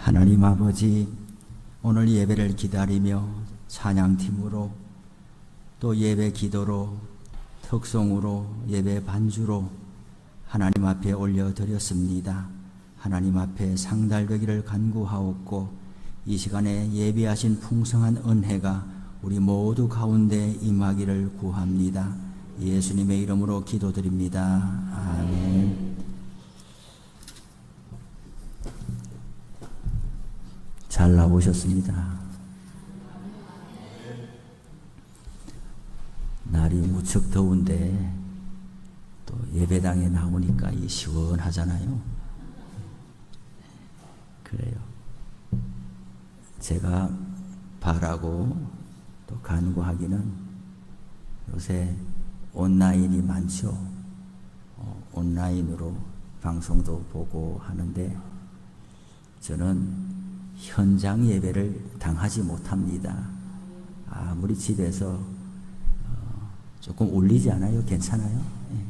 하나님 아버지, 오늘 예배를 기다리며 찬양팀으로 또 예배 기도로 특송으로 예배 반주로 하나님 앞에 올려드렸습니다. 하나님 앞에 상달되기를 간구하옵고 이 시간에 예비하신 풍성한 은혜가 우리 모두 가운데 임하기를 구합니다. 예수님의 이름으로 기도드립니다. 아멘. 잘 나오셨습니다. 날이 무척 더운데 또 예배당에 나오니까 이 시원하잖아요. 그래요. 제가 바라고 또 간구하기는 요새 온라인이 많죠. 온라인으로 방송도 보고 하는데 저는 현장 예배를 당하지 못합니다. 아무리 집에서 조금 울리지 않아요? 괜찮아요? 예.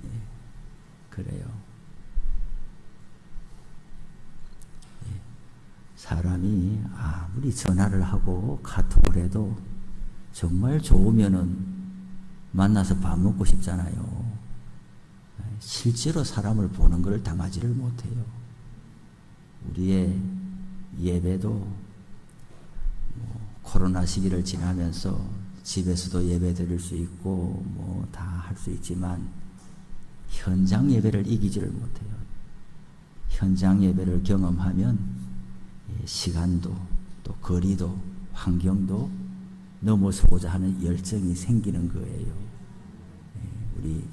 예. 그래요. 예. 사람이 아무리 전화를 하고 카톡을 해도 정말 좋으면은 만나서 밥 먹고 싶잖아요. 실제로 사람을 보는 것을 당하지를 못해요. 우리의 예배도 코로나 시기를 지나면서 집에서도 예배 드릴 수 있고 다 할 수 있지만 현장 예배를 이기지를 못해요. 현장 예배를 경험하면 시간도 또 거리도 환경도 넘어서고자 하는 열정이 생기는 거예요. 우리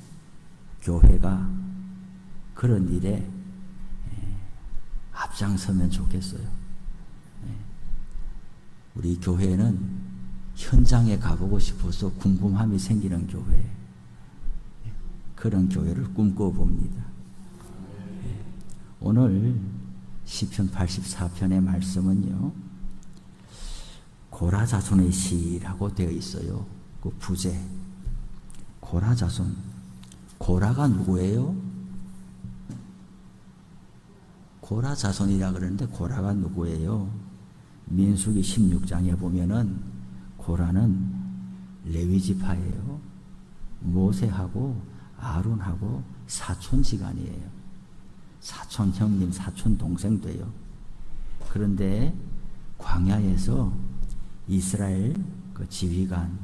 교회가 그런 일에 앞장서면 좋겠어요. 우리 교회는 현장에 가보고 싶어서 궁금함이 생기는 교회, 그런 교회를 꿈꿔봅니다. 오늘 시편 84편의 말씀은요, 고라자손의 시라고 되어 있어요. 그 부제, 고라자손. 고라가 누구예요? 고라 자손이라 그러는데 고라가 누구예요? 민수기 16장에 보면은 고라는 레위지파예요. 모세하고 아론하고 사촌지간이에요. 사촌 형님, 사촌 동생 돼요. 그런데 광야에서 이스라엘 그 지휘관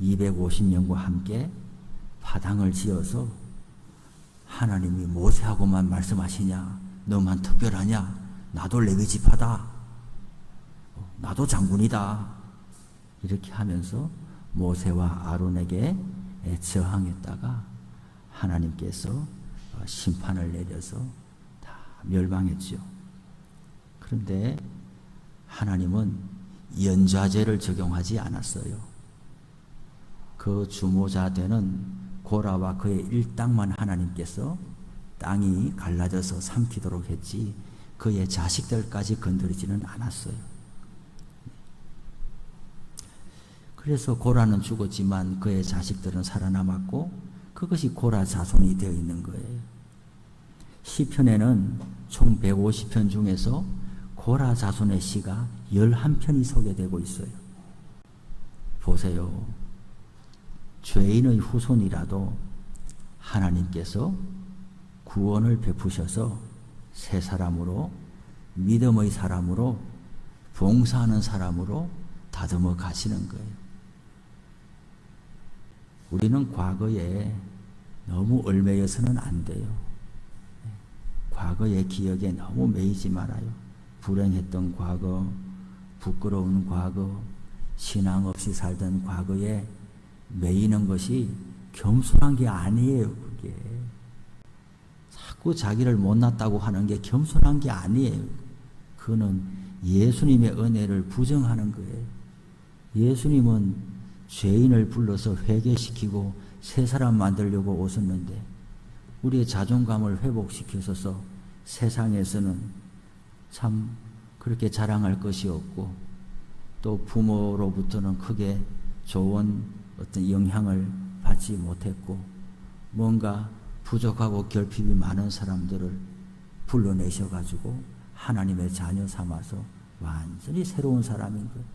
250명과 함께 파당을 지어서 하나님이 모세하고만 말씀하시냐? 너만 특별하냐? 나도 레위지파다. 나도 장군이다. 이렇게 하면서 모세와 아론에게 저항했다가 하나님께서 심판을 내려서 다 멸망했죠. 그런데 하나님은 연좌제를 적용하지 않았어요. 그 주모자 되는 고라와 그의 일당만 하나님께서 땅이 갈라져서 삼키도록 했지 그의 자식들까지 건드리지는 않았어요. 그래서 고라는 죽었지만 그의 자식들은 살아남았고 그것이 고라 자손이 되어 있는 거예요. 시편에는 총 150편 중에서 고라 자손의 시가 11편이 소개되고 있어요. 보세요. 죄인의 후손이라도 하나님께서 구원을 베푸셔서 새 사람으로, 믿음의 사람으로, 봉사하는 사람으로 다듬어 가시는 거예요. 우리는 과거에 너무 얽매여서는 안 돼요. 과거의 기억에 너무 매이지 말아요. 불행했던 과거, 부끄러운 과거, 신앙 없이 살던 과거에 매이는 것이 겸손한 게 아니에요. 그게 자꾸 자기를 못났다고 하는 게 겸손한 게 아니에요. 그거는 예수님의 은혜를 부정하는 거예요. 예수님은 죄인을 불러서 회개시키고 새 사람 만들려고 오셨는데 우리의 자존감을 회복시키셔서 세상에서는 참 그렇게 자랑할 것이 없고 또 부모로부터는 크게 좋은 어떤 영향을 받지 못했고 뭔가 부족하고 결핍이 많은 사람들을 불러내셔가지고 하나님의 자녀 삼아서 완전히 새로운 사람인 거예요.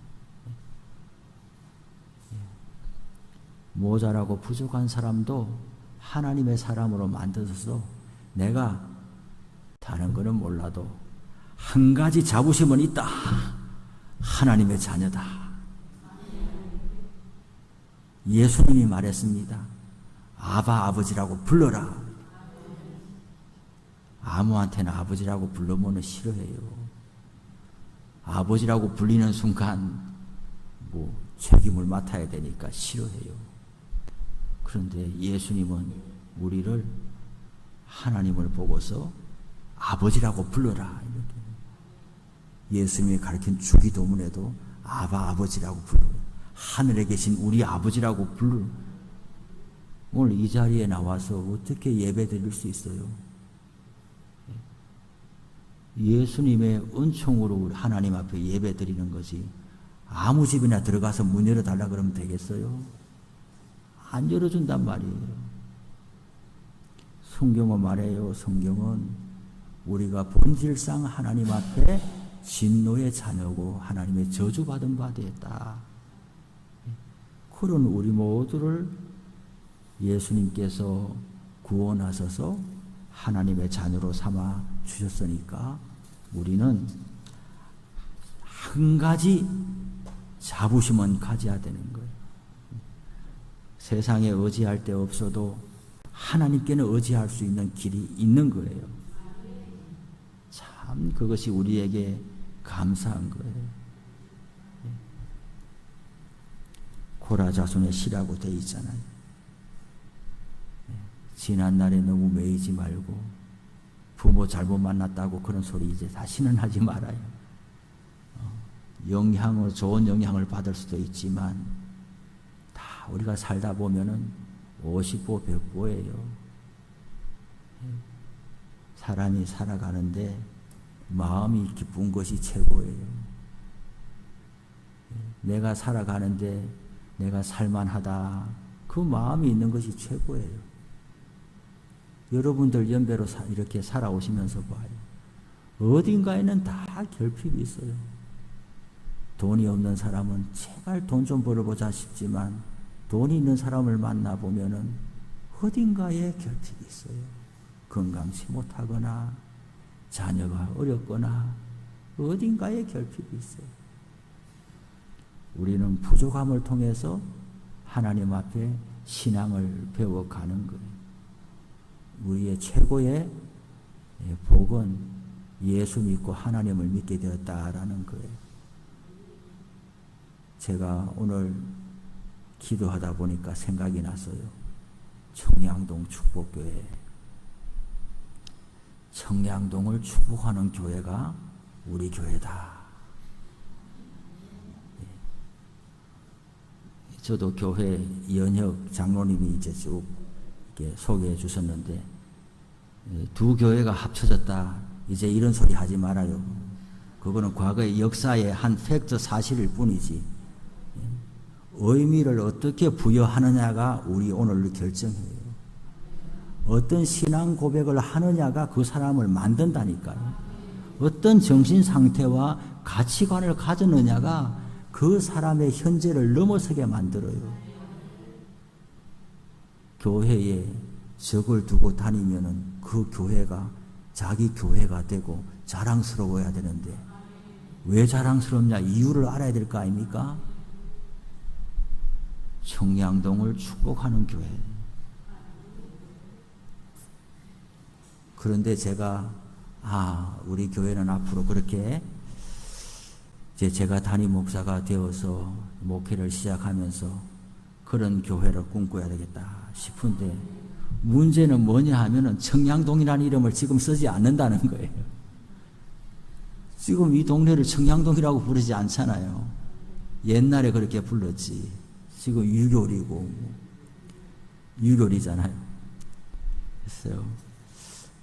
모자라고 부족한 사람도 하나님의 사람으로 만들어서 내가 다른 거는 몰라도 한 가지 자부심은 있다. 하나님의 자녀다. 예수님이 말했습니다. 아바 아버지라고 불러라. 아무한테나 아버지라고 불러보면 싫어해요. 아버지라고 불리는 순간 책임을 맡아야 되니까 싫어해요. 그런데 예수님은 우리를 하나님을 보고서 아버지라고 불러라. 이렇게. 예수님이 가르친 주기도문에도 아바 아버지라고 불러요. 하늘에 계신 우리 아버지라고 불러. 오늘 이 자리에 나와서 어떻게 예배 드릴 수 있어요? 예수님의 은총으로 하나님 앞에 예배 드리는 거지. 아무 집이나 들어가서 문 열어달라 그러면 되겠어요? 안 열어준단 말이에요. 성경은 말해요. 성경은 우리가 본질상 하나님 앞에 진노의 자녀고 하나님의 저주받은 바 되었다. 그런 우리 모두를 예수님께서 구원하셔서 하나님의 자녀로 삼아 주셨으니까 우리는 한 가지 자부심은 가져야 되는 거예요. 세상에 의지할 데 없어도 하나님께는 의지할 수 있는 길이 있는 거예요. 참 그것이 우리에게 감사한 거예요. 고라 자손의 시라고 돼 있잖아요. 지난 날에 너무 매이지 말고 부모 잘못 만났다고 그런 소리 이제 다시는 하지 말아요. 영향을 좋은 영향을 받을 수도 있지만 다 우리가 살다 보면은 50보 100보예요. 사람이 살아가는데 마음이 기쁜 것이 최고예요. 내가 살아가는데 내가 살만하다 그 마음이 있는 것이 최고예요. 여러분들 연배로 이렇게 살아오시면서 봐요. 어딘가에는 다 결핍이 있어요. 돈이 없는 사람은 제발 돈 좀 벌어보자 싶지만 돈이 있는 사람을 만나보면은 어딘가에 결핍이 있어요. 건강치 못하거나 자녀가 어렵거나 어딘가에 결핍이 있어요. 우리는 부족함을 통해서 하나님 앞에 신앙을 배워가는 거예요. 우리의 최고의 복은 예수 믿고 하나님을 믿게 되었다라는 거예요. 제가 오늘 기도하다 보니까 생각이 났어요. 청량동 축복교회. 청량동을 축복하는 교회가 우리 교회다. 저도 교회 연혁 장로님이 이제 쭉 이렇게 소개해 주셨는데, 두 교회가 합쳐졌다. 이제 이런 소리 하지 말아요. 그거는 과거의 역사의 한 팩트 사실일 뿐이지. 의미를 어떻게 부여하느냐가 우리 오늘 결정해요. 어떤 신앙 고백을 하느냐가 그 사람을 만든다니까요. 어떤 정신 상태와 가치관을 가졌느냐가 그 사람의 현재를 넘어서게 만들어요. 교회에 적을 두고 다니면은 그 교회가 자기 교회가 되고 자랑스러워야 되는데 왜 자랑스럽냐? 이유를 알아야 될 거 아닙니까? 청량동을 축복하는 교회. 그런데 제가 우리 교회는 앞으로 그렇게 이제 제가 담임 목사가 되어서 목회를 시작하면서 그런 교회를 꿈꿔야 되겠다 싶은데 문제는 뭐냐 하면은 청량동이라는 이름을 지금 쓰지 않는다는 거예요. 지금 이 동네를 청량동이라고 부르지 않잖아요. 옛날에 그렇게 불렀지. 지금 유교리고 유교리잖아요. 글쎄요.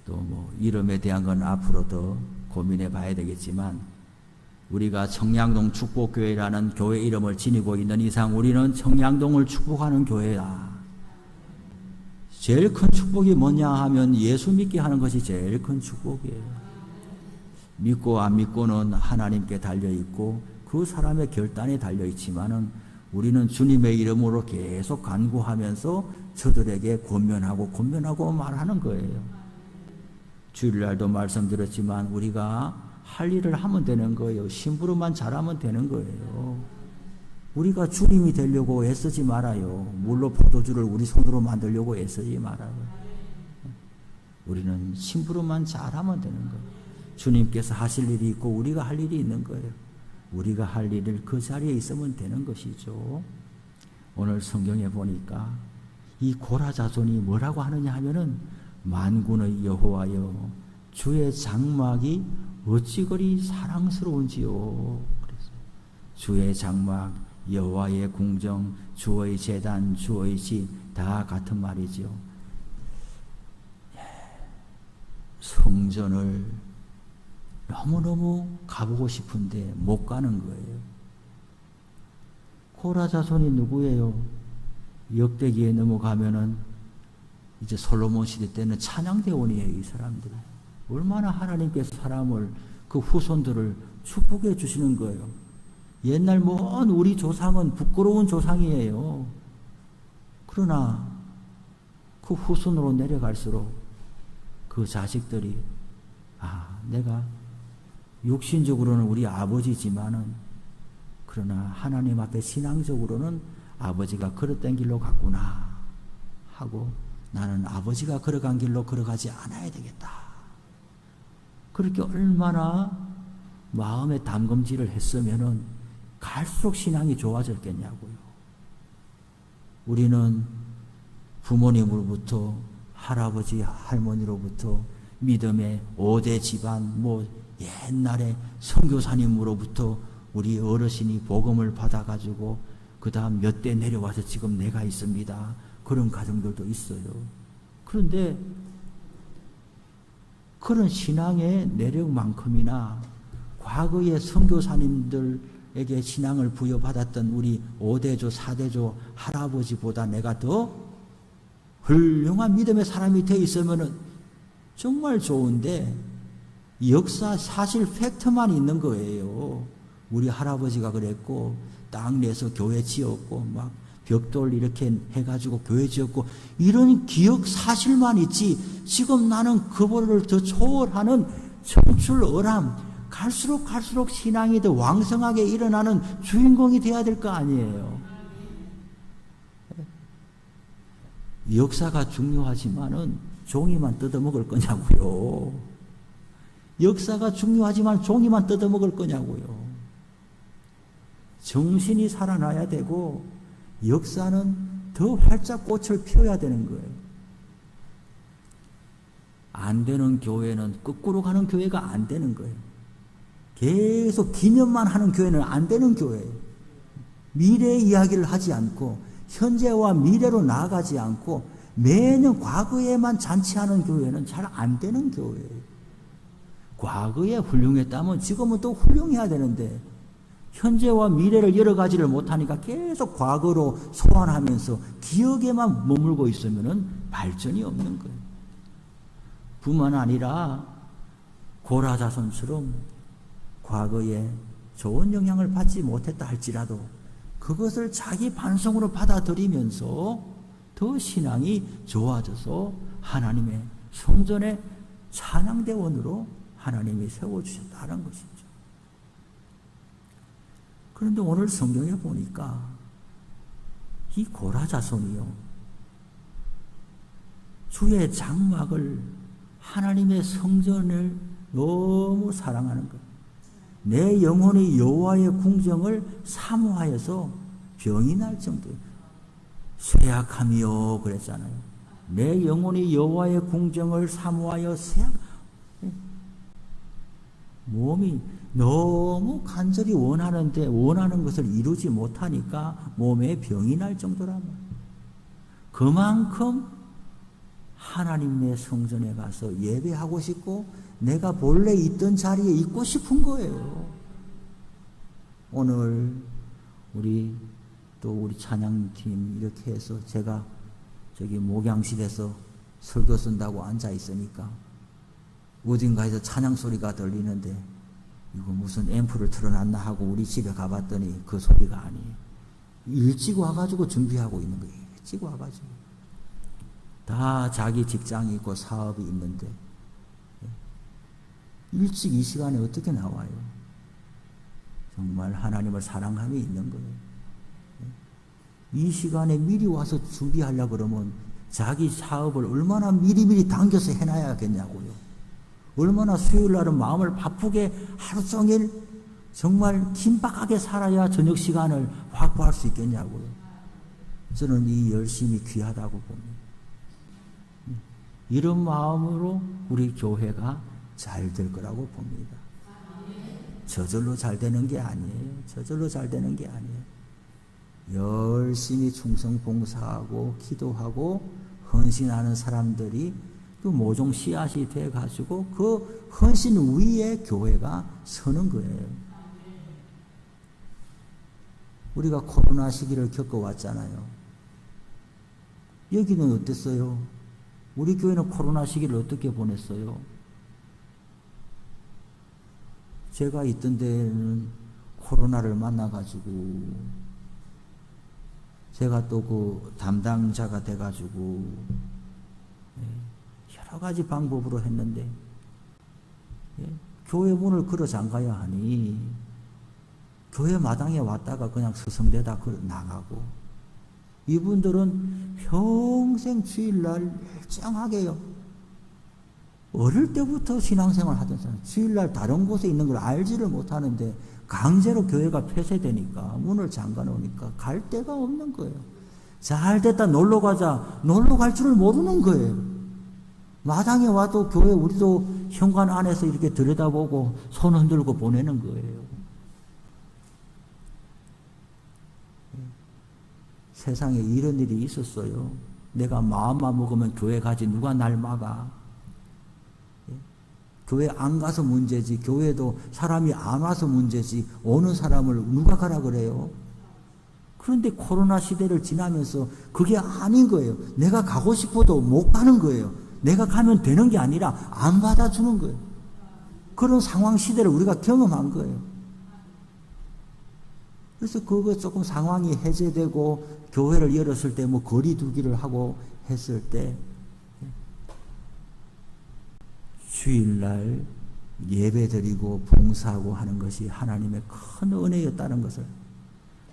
또 뭐 이름에 대한 건 앞으로 더 고민해 봐야 되겠지만 우리가 청량동 축복교회라는 교회 이름을 지니고 있는 이상 우리는 청량동을 축복하는 교회다. 제일 큰 축복이 뭐냐 하면 예수 믿게 하는 것이 제일 큰 축복이에요. 믿고 안 믿고는 하나님께 달려있고 그 사람의 결단에 달려있지만은 우리는 주님의 이름으로 계속 간구하면서 저들에게 권면하고 말하는 거예요. 주일날도 말씀드렸지만 우리가 할 일을 하면 되는 거예요. 심부름만 잘하면 되는 거예요. 우리가 주님이 되려고 애쓰지 말아요. 물로 포도주를 우리 손으로 만들려고 애쓰지 말아요. 우리는 심부름만 잘하면 되는 거예요. 주님께서 하실 일이 있고 우리가 할 일이 있는 거예요. 우리가 할 일을 그 자리에 있으면 되는 것이죠. 오늘 성경에 보니까 이 고라 자손이 뭐라고 하느냐 하면은 만군의 여호와여 주의 장막이 어찌 그리 사랑스러운지요. 그래서 주의 장막, 여호와의 궁정, 주의 제단, 주의 집 다 같은 말이죠. 성전을 너무너무 가보고 싶은데 못 가는 거예요. 고라 자손이 누구예요? 역대기에 넘어가면은 이제 솔로몬 시대 때는 찬양대원이에요. 이 사람들 얼마나 하나님께서 사람을 그 후손들을 축복해 주시는 거예요. 옛날 먼 우리 조상은 부끄러운 조상이에요. 그러나 그 후손으로 내려갈수록 그 자식들이 내가 육신적으로는 우리 아버지지만은 그러나 하나님 앞에 신앙적으로는 아버지가 걸었던 길로 갔구나 하고 나는 아버지가 걸어간 길로 걸어가지 않아야 되겠다. 그렇게 얼마나 마음에 담금질을 했으면은 갈수록 신앙이 좋아졌겠냐고요. 우리는 부모님으로부터 할아버지 할머니로부터 믿음의 5대 집안 옛날에 선교사님으로부터 우리 어르신이 복음을 받아가지고 그 다음 몇 대 내려와서 지금 내가 있습니다. 그런 가정들도 있어요. 그런데 그런 신앙의 내력만큼이나 과거의 선교사님들에게 신앙을 부여받았던 우리 5대조 4대조 할아버지보다 내가 더 훌륭한 믿음의 사람이 되어 있으면 정말 좋은데 역사 사실 팩트만 있는 거예요. 우리 할아버지가 그랬고 땅 내서 교회 지었고 막 벽돌 이렇게 해가지고 교회 지었고 이런 기억 사실만 있지 지금 나는 그보다를 더 초월하는 청출어람 갈수록 신앙이 더 왕성하게 일어나는 주인공이 돼야 될 거 아니에요. 역사가 중요하지만은 종이만 뜯어먹을 거냐고요. 역사가 중요하지만 종이만 뜯어먹을 거냐고요. 정신이 살아나야 되고 역사는 더 활짝 꽃을 피워야 되는 거예요. 안 되는 교회는 거꾸로 가는 교회가 안 되는 거예요. 계속 기념만 하는 교회는 안 되는 교회예요. 미래의 이야기를 하지 않고 현재와 미래로 나아가지 않고 매년 과거에만 잔치하는 교회는 잘 안 되는 교회예요. 과거에 훌륭했다면 지금은 또 훌륭해야 되는데 현재와 미래를 여러 가지를 못하니까 계속 과거로 소환하면서 기억에만 머물고 있으면 발전이 없는 거예요. 뿐만 아니라 고라 자손처럼 과거에 좋은 영향을 받지 못했다 할지라도 그것을 자기 반성으로 받아들이면서 더 신앙이 좋아져서 하나님의 성전의 찬양대원으로 하나님이 세워주셨다는 것이죠. 그런데 오늘 성경에 보니까 이 고라 자손이요 주의 장막을 하나님의 성전을 너무 사랑하는 거예요. 내 영혼이 여호와의 궁정을 사모하여서 병이 날 정도예요. 쇠약함이요 그랬잖아요. 내 영혼이 여호와의 궁정을 사모하여 몸이 너무 간절히 원하는데 원하는 것을 이루지 못하니까 몸에 병이 날 정도란 말이에요. 그만큼 하나님의 성전에 가서 예배하고 싶고 내가 본래 있던 자리에 있고 싶은 거예요. 오늘 우리 찬양팀 이렇게 해서 제가 저기 목양실에서 설교 쓴다고 앉아 있으니까 어딘가에서 찬양 소리가 들리는데 이거 무슨 앰프를 틀어놨나 하고 우리 집에 가봤더니 그 소리가 아니에요. 일찍 와가지고 준비하고 있는 거예요. 일찍 와가지고. 다 자기 직장이 있고 사업이 있는데 일찍 이 시간에 어떻게 나와요? 정말 하나님을 사랑함이 있는 거예요. 이 시간에 미리 와서 준비하려고 그러면 자기 사업을 얼마나 미리미리 당겨서 해놔야겠냐고요. 얼마나 수요일 날은 마음을 바쁘게 하루 종일 정말 긴박하게 살아야 저녁 시간을 확보할 수 있겠냐고요. 저는 이 열심이 귀하다고 봅니다. 이런 마음으로 우리 교회가 잘 될 거라고 봅니다. 저절로 잘 되는 게 아니에요. 저절로 잘 되는 게 아니에요. 열심히 충성 봉사하고 기도하고 헌신하는 사람들이 그 모종 씨앗이 돼가지고 그 헌신 위에 교회가 서는 거예요. 우리가 코로나 시기를 겪어왔잖아요. 여기는 어땠어요? 우리 교회는 코로나 시기를 어떻게 보냈어요? 제가 있던 데는 코로나를 만나가지고 제가 또 그 담당자가 돼가지고 여러 가지 방법으로 했는데 교회 문을 걸어 잠가야 하니 교회 마당에 왔다가 그냥 서성대다 나가고 이분들은 평생 주일날 일정하게요. 어릴 때부터 신앙생활 하던 사람 주일날 다른 곳에 있는 걸 알지를 못하는데 강제로 교회가 폐쇄되니까 문을 잠가 놓으니까 갈 데가 없는 거예요. 잘 됐다 놀러 가자. 놀러 갈 줄을 모르는 거예요. 마당에 와도 교회 우리도 현관 안에서 이렇게 들여다보고 손 흔들고 보내는 거예요. 세상에 이런 일이 있었어요. 내가 마음만 먹으면 교회 가지 누가 날 막아. 교회 안 가서 문제지 교회도 사람이 안 와서 문제지 오는 사람을 누가 가라 그래요. 그런데 코로나 시대를 지나면서 그게 아닌 거예요. 내가 가고 싶어도 못 가는 거예요. 내가 가면 되는 게 아니라 안 받아주는 거예요. 그런 상황 시대를 우리가 경험한 거예요. 그래서 그거 조금 상황이 해제되고 교회를 열었을 때 뭐 거리 두기를 하고 했을 때 주일날 예배드리고 봉사하고 하는 것이 하나님의 큰 은혜였다는 것을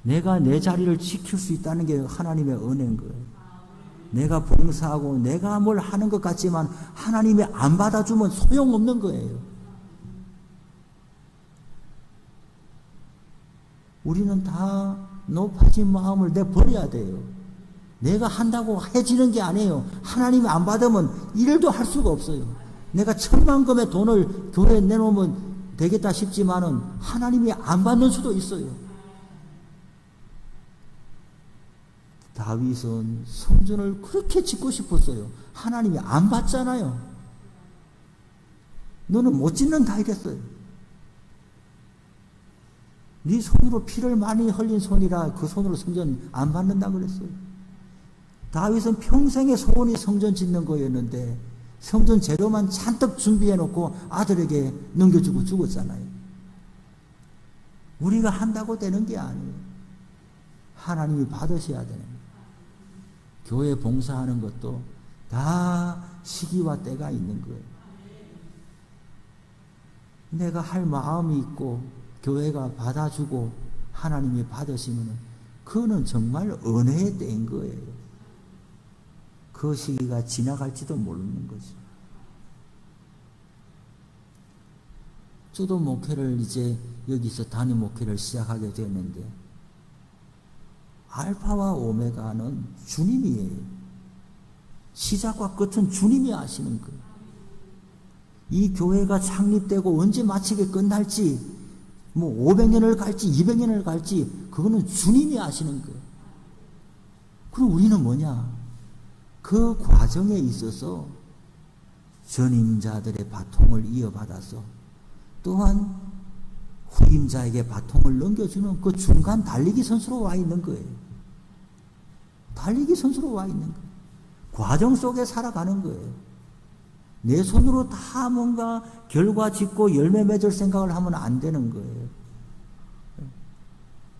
내가 내 자리를 지킬 수 있다는 게 하나님의 은혜인 거예요. 내가 봉사하고 내가 뭘 하는 것 같지만 하나님이 안 받아주면 소용없는 거예요. 우리는 다 높아진 마음을 내버려야 돼요. 내가 한다고 해지는 게 아니에요. 하나님이 안 받으면 일도 할 수가 없어요. 내가 천만금의 돈을 교회에 내놓으면 되겠다 싶지만은 하나님이 안 받는 수도 있어요. 다윗은 성전을 그렇게 짓고 싶었어요. 하나님이 안 받잖아요. 너는 못 짓는다 이랬어요. 네 손으로 피를 많이 흘린 손이라 그 손으로 성전 안 받는다 그랬어요. 다윗은 평생의 소원이 성전 짓는 거였는데 성전 재료만 잔뜩 준비해 놓고 아들에게 넘겨주고 죽었잖아요. 우리가 한다고 되는 게 아니에요. 하나님이 받으셔야 되는 거예요. 교회 봉사하는 것도 다 시기와 때가 있는 거예요. 내가 할 마음이 있고 교회가 받아주고 하나님이 받으시면 그거는 정말 은혜의 때인 거예요. 그 시기가 지나갈지도 모르는 거죠. 저도 목회를 이제 여기서 단임 목회를 시작하게 됐는데 알파와 오메가는 주님이에요. 시작과 끝은 주님이 아시는 거예요. 이 교회가 창립되고 언제 마치게 끝날지 뭐 500년을 갈지 200년을 갈지 그거는 주님이 아시는 거예요. 그럼 우리는 뭐냐? 그 과정에 있어서 전임자들의 바통을 이어받아서 또한 후임자에게 바통을 넘겨주는 그 중간 달리기 선수로 와 있는 거예요. 달리기 선수로 와 있는 거예요. 과정 속에 살아가는 거예요. 내 손으로 다 뭔가 결과 짓고 열매 맺을 생각을 하면 안 되는 거예요.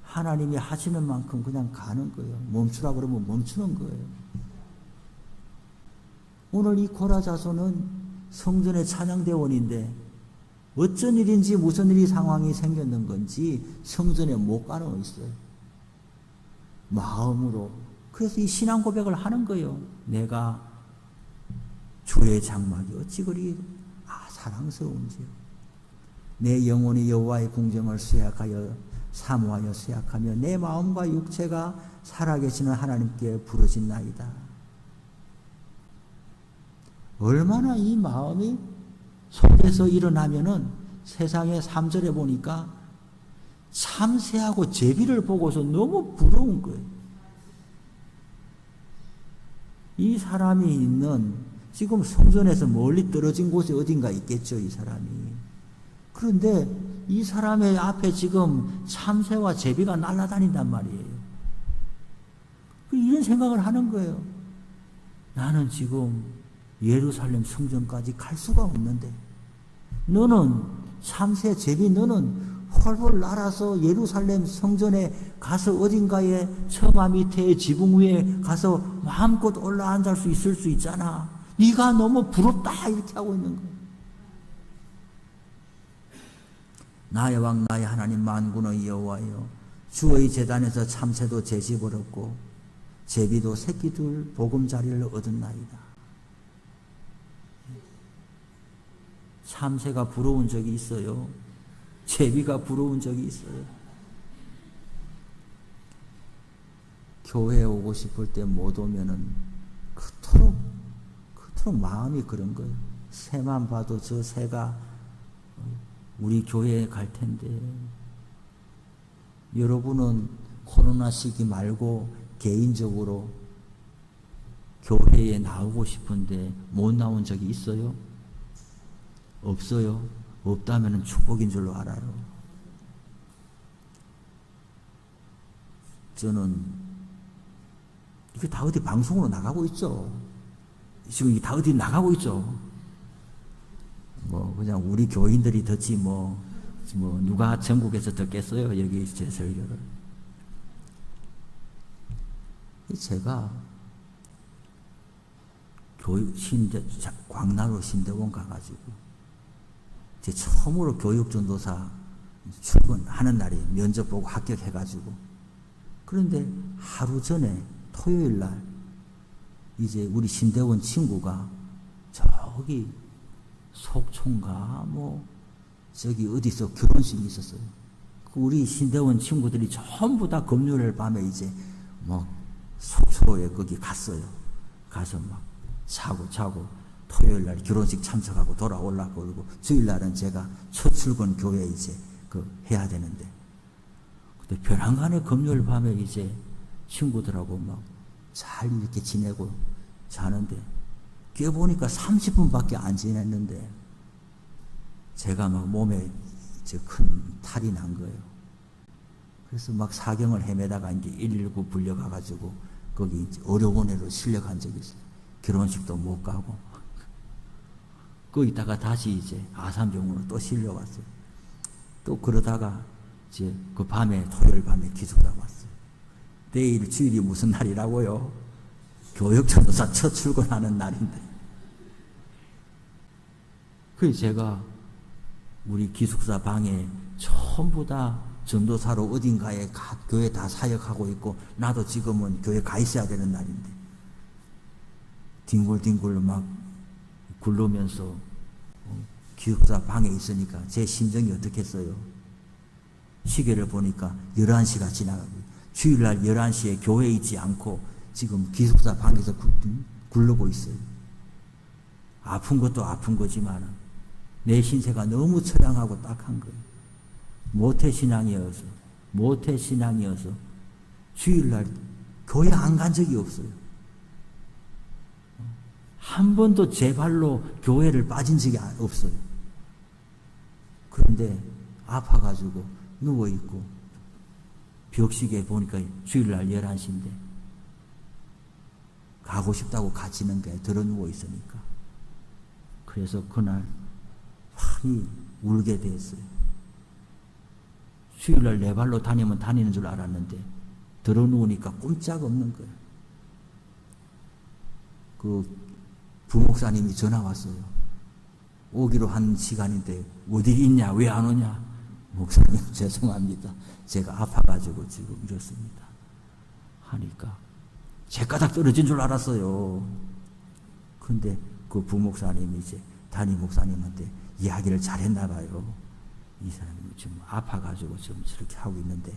하나님이 하시는 만큼 그냥 가는 거예요. 멈추라 그러면 멈추는 거예요. 오늘 이 고라자손은 성전의 찬양대원인데 어쩐 일인지 무슨 일이 상황이 생겼는 건지 성전에 못 가는 있어요. 마음으로. 그래서 이 신앙 고백을 하는 거예요. 내가 주의 장막이 어찌 그리 사랑스러운지요. 내 영혼이 여호와의 궁정을 수약하여 사모하여 수약하며 내 마음과 육체가 살아계시는 하나님께 부르짖나이다. 얼마나 이 마음이 속에서 일어나면은 세상에 3절에 보니까 참새하고 제비를 보고서 너무 부러운 거예요. 이 사람이 있는 지금 성전에서 멀리 떨어진 곳에 어딘가 있겠죠, 이 사람이. 그런데 이 사람의 앞에 지금 참새와 제비가 날아다닌단 말이에요. 이런 생각을 하는 거예요. 나는 지금 예루살렘 성전까지 갈 수가 없는데 너는 참새, 제비 너는 훨훨 날아서 예루살렘 성전에 가서 어딘가에 처마 밑에 지붕 위에 가서 마음껏 올라앉을 수 있을 수 있잖아. 네가 너무 부럽다 이렇게 하고 있는 거예요. 나의 왕 나의 하나님 만군의 여호와여, 주의 제단에서 참새도 제 집을 얻고 제비도 새끼들 보금자리를 얻었나이다. 참새가 부러운 적이 있어요. 제비가 부러운 적이 있어요. 교회에 오고 싶을 때 못 오면은 그토록 마음이 그런 거예요. 새만 봐도 저 새가 우리 교회에 갈 텐데. 여러분은 코로나 시기 말고 개인적으로 교회에 나오고 싶은데 못 나온 적이 있어요? 없어요? 없다면 축복인 줄로 알아요. 저는 이게 다 어디 방송으로 나가고 있죠. 지금 이게 다 어디 나가고 있죠. 그냥 우리 교인들이 듣지 누가 전국에서 듣겠어요, 여기 제 설교를. 제가 광나루 신대원 가가지고 제 처음으로 교육전도사 출근하는 날에 면접 보고 합격해가지고, 그런데 하루 전에 토요일 날 이제 우리 신대원 친구가 저기 속초인가 저기 어디서 결혼식이 있었어요. 우리 신대원 친구들이 전부 다 금요일 밤에 이제 속초에 거기 갔어요. 가서 자고 토요일 날 결혼식 참석하고 돌아오려고 그러고, 주일 날은 제가 첫 출근 교회 이제 해야 되는데, 근데 벼랑간에 금요일 밤에 이제 친구들하고 잘 이렇게 지내고 자는데 깨보니까 30분밖에 안 지냈는데 제가 몸에 큰 탈이 난 거예요. 그래서 사경을 헤매다가 이제 119 불려가가지고 거기 이제 의료원으로 실려간 적이 있어요. 결혼식도 못 가고. 거기다가 다시 이제 아산병원으로 또 실려왔어요. 또 그러다가 이제 그 밤에, 토요일 밤에 기숙사 왔어요. 내일 주일이 무슨 날이라고요? 교육전도사 첫 출근하는 날인데. 그래서 제가 우리 기숙사 방에 전부 다 전도사로 어딘가에 교회 다 사역하고 있고, 나도 지금은 교회 가 있어야 되는 날인데 뒹굴뒹굴 굴르면서 기숙사 방에 있으니까 제 심정이 어떻겠어요? 시계를 보니까 11시가 지나가고, 주일날 11시에 교회에 있지 않고 지금 기숙사 방에서 굴르고 있어요. 아픈 것도 아픈 거지만 내 신세가 너무 처량하고 딱한 거예요. 모태신앙이어서 주일날 교회 안 간 적이 없어요. 한 번도 제 발로 교회를 빠진 적이 없어요. 그런데 아파가지고 누워있고 벽시계 보니까 주일날 11시인데 가고 싶다고 갇히는 게 드러누워 있으니까. 그래서 그날 많이 울게 됐어요. 수요일날 네 발로 다니면 다니는 줄 알았는데 드러누우니까 꼼짝 없는 거예요. 그 부목사님이 전화 왔어요. 오기로 한 시간인데 어디 있냐? 왜 안 오냐? 목사님 죄송합니다. 제가 아파가지고 지금 이렇습니다. 하니까 제 가닥 떨어진 줄 알았어요. 근데 그 부목사님이 이제 담임 목사님한테 이야기를 잘했나 봐요. 이 사람이 좀 아파가지고 좀 저렇게 하고 있는데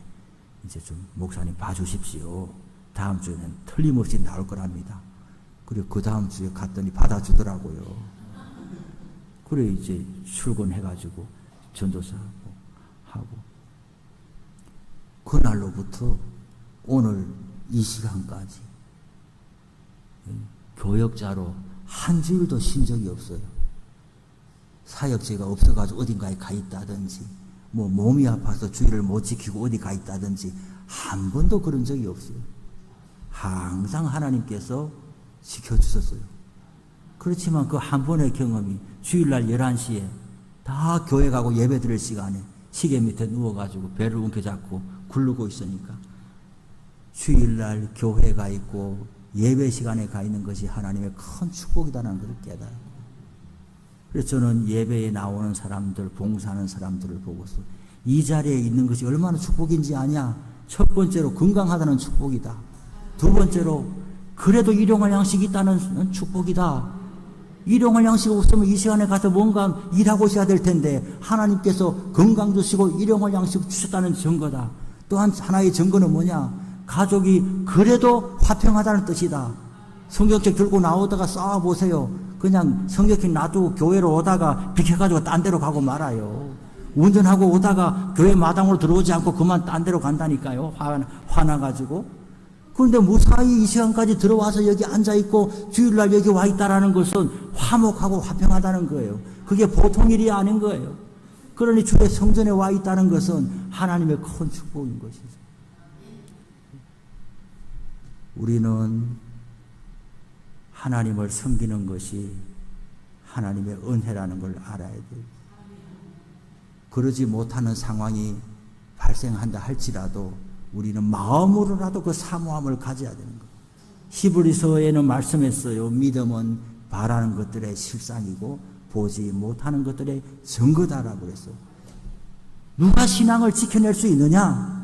이제 좀 목사님 봐주십시오. 다음 주에는 틀림없이 나올 거랍니다. 그리고 그 다음 주에 갔더니 받아주더라고요. 그래 이제 출근해가지고 전도사하고 하고 그날로부터 오늘 이 시간까지 교역자로 한 주일도 쉰 적이 없어요. 사역제가 없어가지고 어딘가에 가 있다든지 뭐 몸이 아파서 주일을 못 지키고 어디 가 있다든지 한 번도 그런 적이 없어요. 항상 하나님께서 지켜주셨어요. 그렇지만 그 한 번의 경험이 주일날 11시에 다 교회 가고 예배 드릴 시간에 시계 밑에 누워가지고 배를 움켜잡고 굴르고 있으니까 주일날 교회가 있고 예배 시간에 가 있는 것이 하나님의 큰 축복이다라는 것을 깨달았고, 그래서 저는 예배에 나오는 사람들, 봉사하는 사람들을 보고서 이 자리에 있는 것이 얼마나 축복인지 아냐? 첫 번째로 건강하다는 축복이다. 두 번째로 그래도 일용할 양식이 있다는 축복이다. 일용할 양식 없으면 이 시간에 가서 뭔가 일하고 있어야 될 텐데 하나님께서 건강 주시고 일용할 양식 주셨다는 증거다. 또한 하나의 증거는 뭐냐? 가족이 그래도 화평하다는 뜻이다. 성경책 들고 나오다가 싸워보세요. 그냥 성경책 놔두고 교회로 오다가 비켜가지고 딴 데로 가고 말아요. 운전하고 오다가 교회 마당으로 들어오지 않고 그만 딴 데로 간다니까요. 화나가지고. 그런데 무사히 이 시간까지 들어와서 여기 앉아있고 주일날 여기 와 있다라는 것은 화목하고 화평하다는 거예요. 그게 보통 일이 아닌 거예요. 그러니 주의 성전에 와 있다는 것은 하나님의 큰 축복인 것이죠. 우리는 하나님을 섬기는 것이 하나님의 은혜라는 걸 알아야 돼요. 그러지 못하는 상황이 발생한다 할지라도 우리는 마음으로라도 그 사모함을 가져야 되는 거예요. 히브리서에는 말씀했어요. 믿음은 바라는 것들의 실상이고 보지 못하는 것들의 증거다라고 그랬어요. 누가 신앙을 지켜낼 수 있느냐?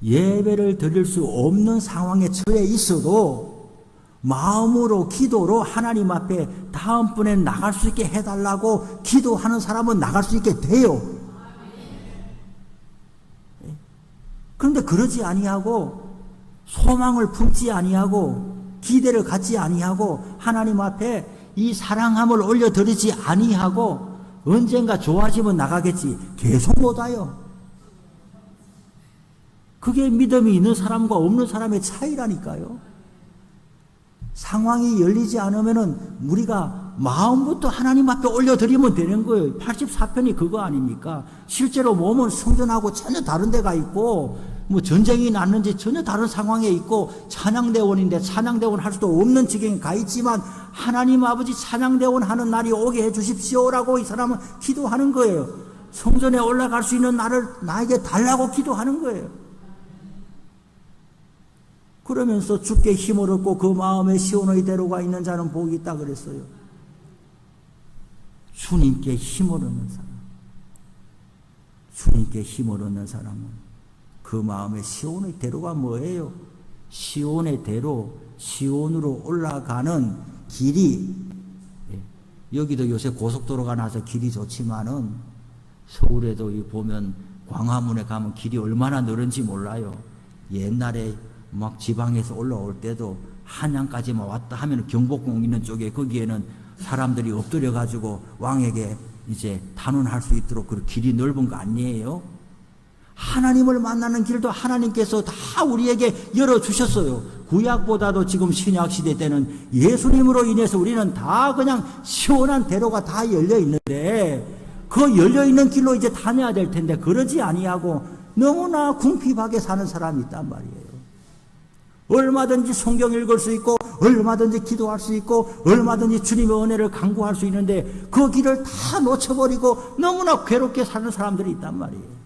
예배를 드릴 수 없는 상황에 처해 있어도 마음으로 기도로 하나님 앞에 다음번엔 나갈 수 있게 해달라고 기도하는 사람은 나갈 수 있게 돼요. 그런데 그러지 아니하고 소망을 품지 아니하고 기대를 갖지 아니하고 하나님 앞에 이 사랑함을 올려드리지 아니하고 언젠가 좋아지면 나가겠지 계속 못 와요. 그게 믿음이 있는 사람과 없는 사람의 차이라니까요. 상황이 열리지 않으면은 우리가 마음부터 하나님 앞에 올려드리면 되는 거예요. 84편이 그거 아닙니까? 실제로 몸은 성전하고 전혀 다른 데가 있고 뭐 전쟁이 났는지 전혀 다른 상황에 있고 찬양대원인데 찬양대원 할 수도 없는 지경에 가 있지만 하나님 아버지 찬양대원 하는 날이 오게 해 주십시오라고 이 사람은 기도하는 거예요. 성전에 올라갈 수 있는 날을 나에게 달라고 기도하는 거예요. 그러면서 주께 힘을 얻고 그 마음에 시온의 대로가 있는 자는 복이 있다 그랬어요. 주님께 힘을 얻는 사람, 주님께 힘을 얻는 사람은 그 마음에 시온의 대로가 뭐예요? 시온의 대로, 시온으로 올라가는 길이, 여기도 요새 고속도로가 나서 길이 좋지만은 서울에도 보면 광화문에 가면 길이 얼마나 늘은지 몰라요. 옛날에 막 지방에서 올라올 때도 한양까지만 왔다 하면 경복궁 있는 쪽에 거기에는 사람들이 엎드려 가지고 왕에게 이제 단언할 수 있도록 그 길이 넓은 거 아니에요? 하나님을 만나는 길도 하나님께서 다 우리에게 열어주셨어요. 구약보다도 지금 신약시대 때는 예수님으로 인해서 우리는 다 그냥 시원한 대로가 다 열려 있는데 그 열려 있는 길로 이제 다녀야 될 텐데 그러지 아니하고 너무나 궁핍하게 사는 사람이 있단 말이에요. 얼마든지 성경 읽을 수 있고 얼마든지 기도할 수 있고 얼마든지 주님의 은혜를 간구할 수 있는데 그 길을 다 놓쳐버리고 너무나 괴롭게 사는 사람들이 있단 말이에요.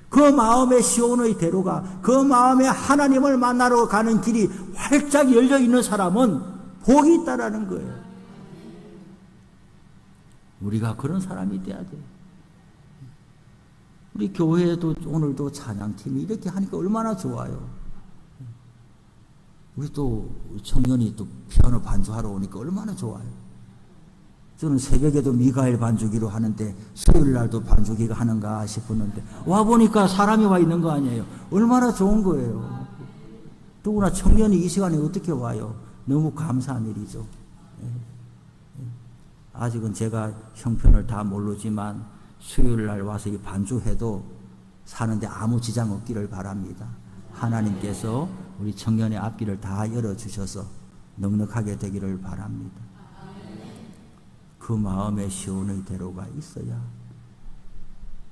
그 마음의 시온의 대로가, 그 마음의 하나님을 만나러 가는 길이 활짝 열려 있는 사람은 복이 있다라는 거예요. 우리가 그런 사람이 돼야 돼. 우리 교회에도 오늘도 찬양팀이 이렇게 하니까 얼마나 좋아요. 우리 또 청년이 또 피아노 반주하러 오니까 얼마나 좋아요. 저는 새벽에도 미가엘 반주기로 하는데 수요일 날도 반주기가 하는가 싶었는데 와보니까 사람이 와 있는 거 아니에요. 얼마나 좋은 거예요. 더구나 청년이 이 시간에 어떻게 와요. 너무 감사한 일이죠. 아직은 제가 형편을 다 모르지만 수요일 날 와서 이 반주해도 사는데 아무 지장 없기를 바랍니다. 하나님께서 우리 청년의 앞길을 다 열어주셔서 넉넉하게 되기를 바랍니다. 그 마음의 시온의 대로가 있어야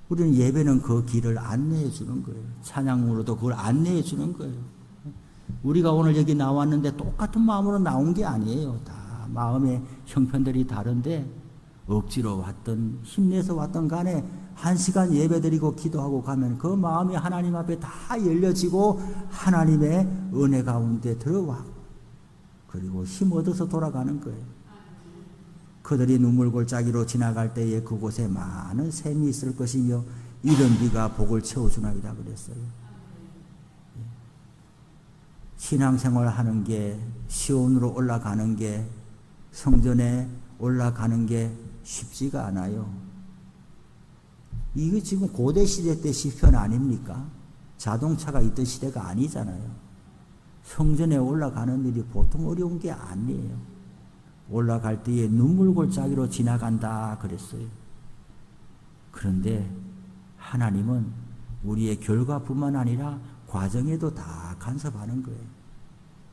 우리는 예배는 그 길을 안내해 주는 거예요. 찬양으로도 그걸 안내해 주는 거예요. 우리가 오늘 여기 나왔는데 똑같은 마음으로 나온 게 아니에요. 다 마음의 형편들이 다른데 억지로 왔던 힘내서 왔던 간에 1시간 예배드리고 기도하고 가면 그 마음이 하나님 앞에 다 열려지고 하나님의 은혜 가운데 들어와 그리고 힘 얻어서 돌아가는 거예요. 그들이 눈물골짜기로 지나갈 때에 그곳에 많은 샘이 있을 것이며 이른 비가 복을 채워주나이다 그랬어요. 신앙생활 하는 게 시온으로 올라가는 게 성전에 올라가는 게 쉽지가 않아요. 이게 지금 고대 시대 때 시편 아닙니까? 자동차가 있던 시대가 아니잖아요. 성전에 올라가는 일이 보통 어려운 게 아니에요. 올라갈 때에 눈물골짜기로 지나간다 그랬어요. 그런데 하나님은 우리의 결과뿐만 아니라 과정에도 다 간섭하는 거예요.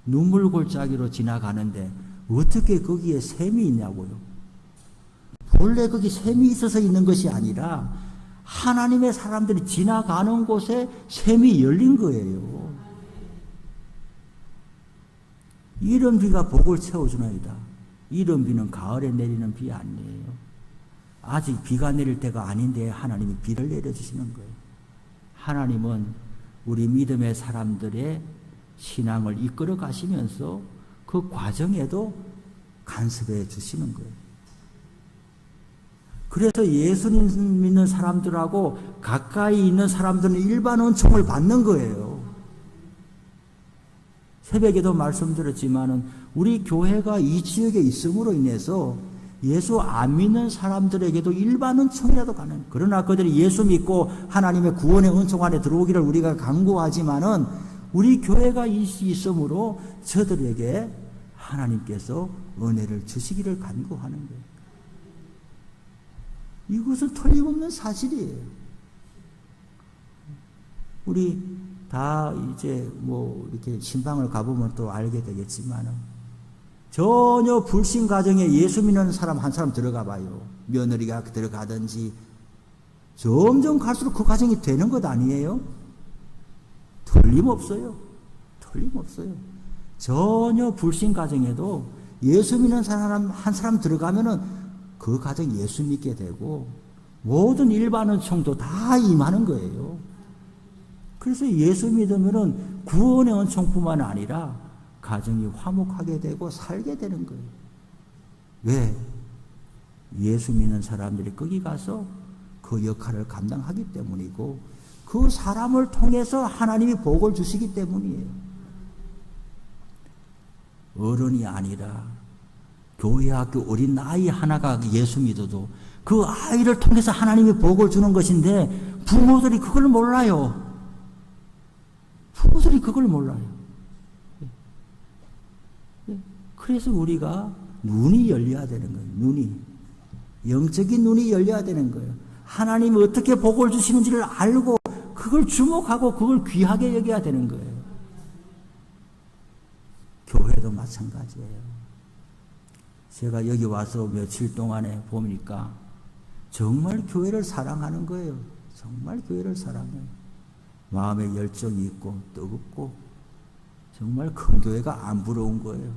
눈물골짜기로 지나가는데 어떻게 거기에 샘이 있냐고요. 본래 거기 샘이 있어서 있는 것이 아니라 하나님의 사람들이 지나가는 곳에 샘이 열린 거예요. 이른 비가 복을 채워주나이다. 이른 비는 가을에 내리는 비 아니에요. 아직 비가 내릴 때가 아닌데 하나님이 비를 내려주시는 거예요. 하나님은 우리 믿음의 사람들의 신앙을 이끌어 가시면서 그 과정에도 간섭해 주시는 거예요. 그래서 예수님 믿는 사람들하고 가까이 있는 사람들은 일반 은총을 받는 거예요. 새벽에도 말씀드렸지만은 우리 교회가 이 지역에 있음으로 인해서 예수 안 믿는 사람들에게도 일반 은총이라도 가는. 그러나 그들이 예수 믿고 하나님의 구원의 은총 안에 들어오기를 우리가 간구하지만은 우리 교회가 있음으로 저들에게 하나님께서 은혜를 주시기를 간구하는 거예요. 이것은 틀림없는 사실이에요. 우리 다 이제 뭐 이렇게 신방을 가보면 또 알게 되겠지만은 전혀 불신 가정에 예수 믿는 사람 한 사람 들어가 봐요. 며느리가 들어가든지 점점 갈수록 그 가정이 되는 것 아니에요? 틀림없어요. 틀림없어요. 전혀 불신 가정에도 예수 믿는 사람 한 사람 들어가면은 그 가정 예수 믿게 되고 모든 일반 은총도 다 임하는 거예요. 그래서 예수 믿으면은 구원의 은총뿐만 아니라 가정이 화목하게 되고 살게 되는 거예요. 왜? 예수 믿는 사람들이 거기 가서 그 역할을 감당하기 때문이고 그 사람을 통해서 하나님이 복을 주시기 때문이에요. 어른이 아니라 교회 학교 어린 아이 하나가 예수 믿어도 그 아이를 통해서 하나님이 복을 주는 것인데 부모들이 그걸 몰라요. 부모들이 그걸 몰라요. 그래서 우리가 눈이 열려야 되는 거예요. 눈이. 영적인 눈이 열려야 되는 거예요. 하나님이 어떻게 복을 주시는지를 알고 그걸 주목하고 그걸 귀하게 여겨야 되는 거예요. 교회도 마찬가지예요. 제가 여기 와서 며칠 동안에 보니까 정말 교회를 사랑하는 거예요. 정말 교회를 사랑해요. 마음에 열정이 있고 뜨겁고 정말 큰 교회가 안 부러운 거예요.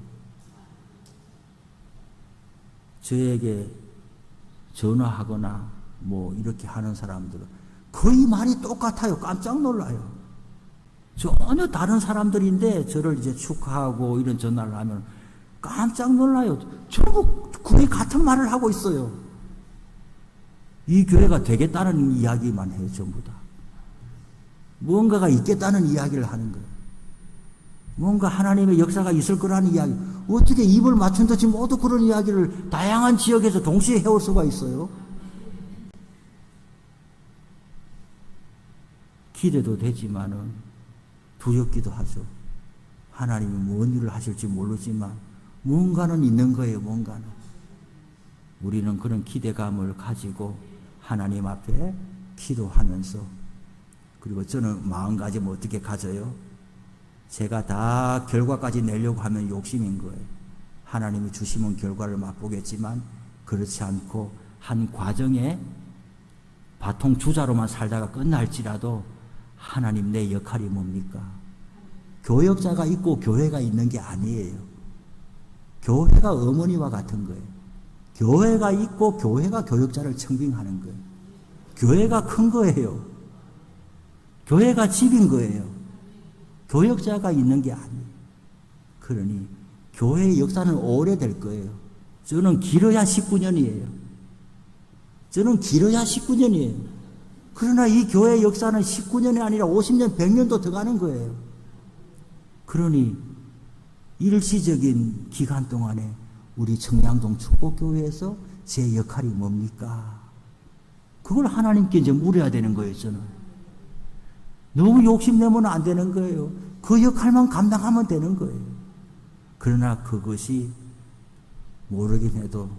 저에게 전화하거나 뭐 이렇게 하는 사람들은 거의 말이 똑같아요. 깜짝 놀라요. 전혀 다른 사람들인데 저를 이제 축하하고 이런 전화를 하면 깜짝 놀라요. 전부 거의 같은 말을 하고 있어요. 이 교회가 되겠다는 이야기만 해요. 전부 다. 뭔가가 있겠다는 이야기를 하는 거예요. 뭔가 하나님의 역사가 있을 거라는 이야기. 어떻게 입을 맞춘 듯이 모두 그런 이야기를 다양한 지역에서 동시에 해올 수가 있어요? 기대도 되지만은 두렵기도 하죠. 하나님이 뭔 일을 하실지 모르지만 뭔가는 있는 거예요. 뭔가는. 우리는 그런 기대감을 가지고 하나님 앞에 기도하면서, 그리고 저는 마음가짐을 어떻게 가져요? 제가 다 결과까지 내려고 하면 욕심인 거예요. 하나님이 주시면 결과를 맛보겠지만 그렇지 않고 한 과정에 바통 주자로만 살다가 끝날지라도 하나님 내 역할이 뭡니까? 교역자가 있고 교회가 있는 게 아니에요. 교회가 어머니와 같은 거예요. 교회가 있고 교회가 교역자를 청빙하는 거예요. 교회가 큰 거예요. 교회가 집인 거예요. 교역자가 있는 게 아니에요. 그러니 교회의 역사는 오래될 거예요. 저는 길어야 19년이에요. 저는 길어야 19년이에요. 그러나 이 교회의 역사는 19년이 아니라 50년, 100년도 더 가는 거예요. 그러니 일시적인 기간 동안에 우리 청량동 축복교회에서 제 역할이 뭡니까? 그걸 하나님께 이제 물어야 되는 거예요, 저는. 너무 욕심내면 안 되는 거예요. 그 역할만 감당하면 되는 거예요. 그러나 그것이 모르긴 해도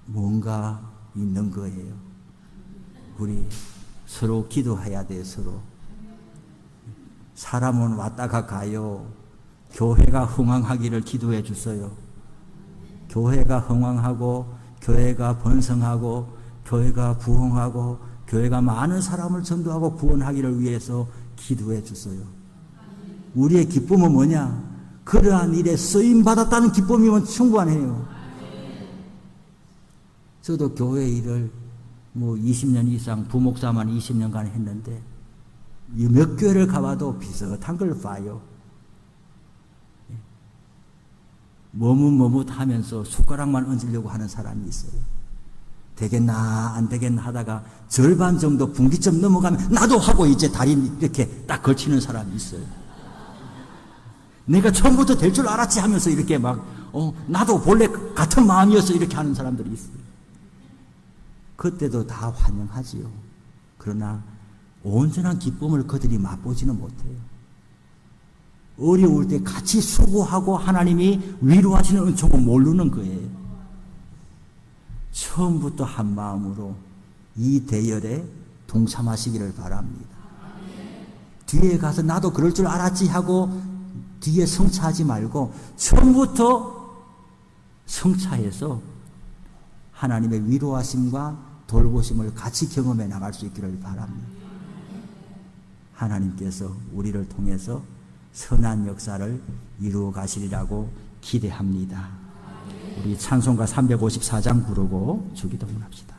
뭔가 있는 거예요. 우리 서로 기도해야 돼요, 서로. 사람은 왔다가 가요. 교회가 흥왕하기를 기도해 주세요. 교회가 흥왕하고, 교회가 번성하고, 교회가 부흥하고, 교회가 많은 사람을 전도하고 구원하기를 위해서 기도해 주세요. 우리의 기쁨은 뭐냐? 그러한 일에 쓰임받았다는 기쁨이면 충분해요. 저도 교회 일을 20년 이상, 부목사만 20년간 했는데 몇 교회를 가봐도 비슷한 걸 봐요. 머뭇머뭇하면서 숟가락만 얹으려고 하는 사람이 있어요. 되겠나 안 되겠나 하다가 절반 정도 분기점 넘어가면 나도 하고 이제 다리 이렇게 딱 걸치는 사람이 있어요. 내가 처음부터 될 줄 알았지 하면서 이렇게 막 나도 본래 같은 마음이어서 이렇게 하는 사람들이 있어요. 그때도 다 환영하지요. 그러나 온전한 기쁨을 그들이 맛보지는 못해요. 어려울 때 같이 수고하고 하나님이 위로하시는 은총을 모르는 거예요. 처음부터 한 마음으로 이 대열에 동참하시기를 바랍니다. 뒤에 가서 나도 그럴 줄 알았지 하고 뒤에 성차하지 말고 처음부터 성차해서 하나님의 위로하심과 돌보심을 같이 경험해 나갈 수 있기를 바랍니다. 하나님께서 우리를 통해서 선한 역사를 이루어 가시리라고 기대합니다. 우리 찬송가 354장 부르고 주기도문합시다.